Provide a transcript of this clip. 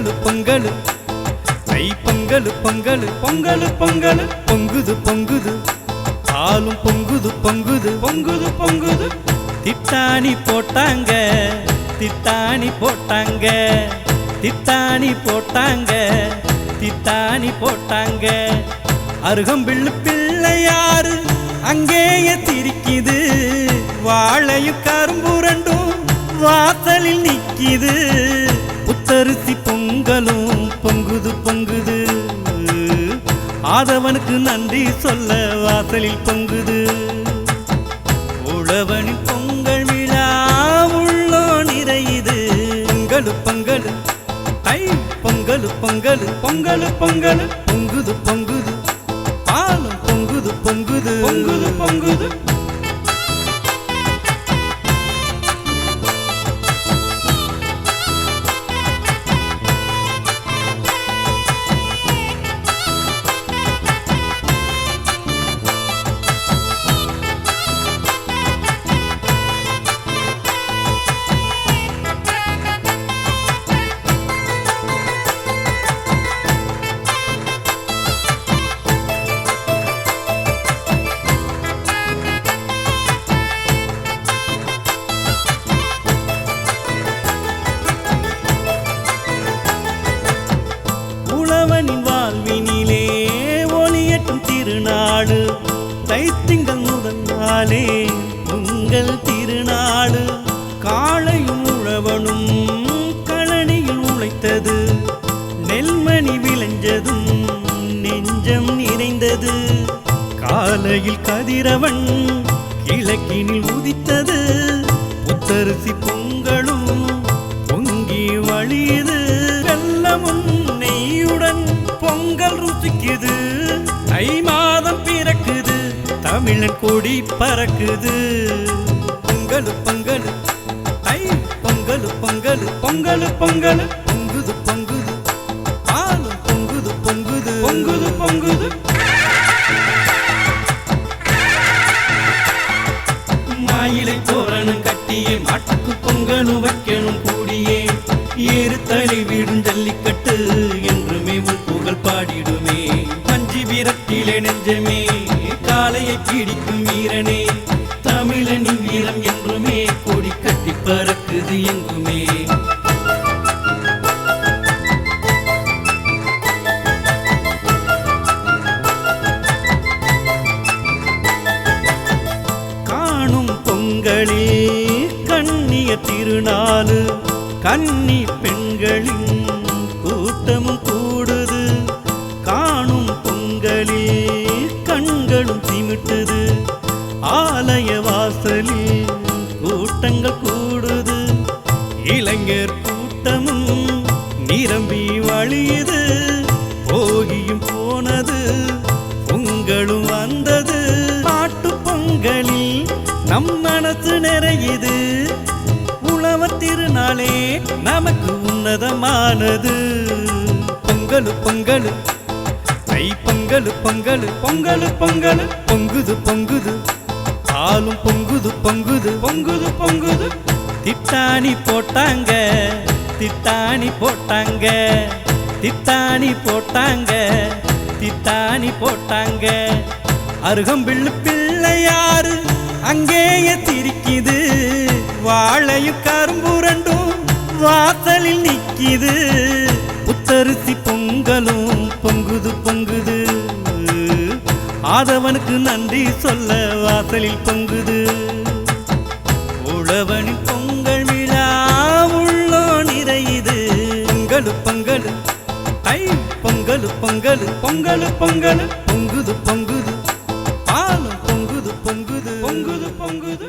பொங்கலு பொங்கலு தை பொங்கலு பொங்கலு பொங்கலு பொங்கலு பொங்குது பொங்குது பாலும் பொங்குது பொங்குது பொங்குது பொங்குது திட்டாணி போட்டாங்க திட்டாணி போட்டாங்க திட்டாணி போட்டாங்க திட்டாணி போட்டாங்க அருகம்பிள்ளு பிள்ளையாரு அங்கேயே திரிக்குது வாழையும் கரும்புரண்டும் வாசலில் நிக்கிது புத்தரிசி பொங்கலும் பொங்குது பொங்குது ஆதவனுக்கு நன்றி சொல்ல வாசலில் பொங்குது உழவனின் பொங்கல் விழா உள்ளோ நிறையுது பொங்கலு பொங்கலு தை பொங்கலு பொங்கலு பொங்கலு பொங்கலு பொங்குது பொங்குது பாலும் பொங்குது பொங்குது பொங்குது பொங்குது உழவனின் வாழ்வினிலே ஒளியேற்றும் திருநாடு தைத்திங்கள் முதல் நாளே பொங்கல் திருநாடு காளையும் உழவனும் களனியில் உழைத்தது நெல்மணி விளைஞ்சதும் நெஞ்சம் நிறைந்தது காலையில் கதிரவன் கிழக்கினில் உதித்தது புத்தரிசி பொங்கலும் பொங்கி வழியுது வெல்லமும் நெய்யுடன் பொங்கல் ருசிக்குது தை மாதம் பிறக்குது தமிழன் கொடி பறக்குது பொங்கலு பொங்கலு தை பொங்கலு பொங்கலு பொங்கலு பொங்கலு பொங்குது பொங்குது பாலும் பொங்குது பொங்குது பொங்குது பொங்குது மாயிலை தோரணம் கட்டியே மாட்டுக்கு பொங்கலும் வைக்கணும் கூடியே ஏறு தலை வீடும் ஜல்லிக்கட்டு என்றுமே உன் புகழ் பாடிடுமே பஞ்சி வீரத்திலே நெஞ்சமே காலையை பிடிக்கும் வீரனே தமிழனின் வீரம் என்றுமே கொடி கட்டி பறக்குது எங்குமே காணும் பொங்கலில் கண்ணிய திருநாளு கன்னி பெண்களின் கூட்டமும் கூடுது காணும் பொங்கலில் கண்களும் சிமிட்டுது ஆலய வாசலில் கூட்டங்கள் கூடுது இளைஞர் கூட்டமும் நிரம்பி வழியுது போகியும் போனது பொங்கலும் வந்தது பாட்டு பொங்கலில் நம் மனசு நிறையுது உழவர் திருநாளே நமக்கு உன்னதமானது பொங்கலு பொங்கலு தை பொங்கலு பொங்கலு பொங்கலு பொங்கலு பொங்குது பொங்குது பாலும் பொங்குது பொங்குது பொங்குது பொங்குது திட்டாணி போட்டாங்க திட்டாணி போட்டாங்க திட்டாணி போட்டாங்க திட்டாணி போட்டாங்க அருகம்பிள்ளு பிள்ளையாரு அங்கேயே திரிக்குது வாழையும் கரும்புரண்டும் வாசலில் நிக்கிது புத்தரிசி பொங்கலும் பொங்குது பொங்குது ஆதவனுக்கு நன்றி சொல்ல வாசலில் பொங்குது உழவனின் பொங்கல் விழா உள்ளோ நிறையுது பொங்கலு பொங்கலு தை பொங்கலு பொங்கலு பொங்கலு பொங்கலு பொங்குது பொங்குது பாலும் பொங்குது பொங்குது பொங்குது பொங்குது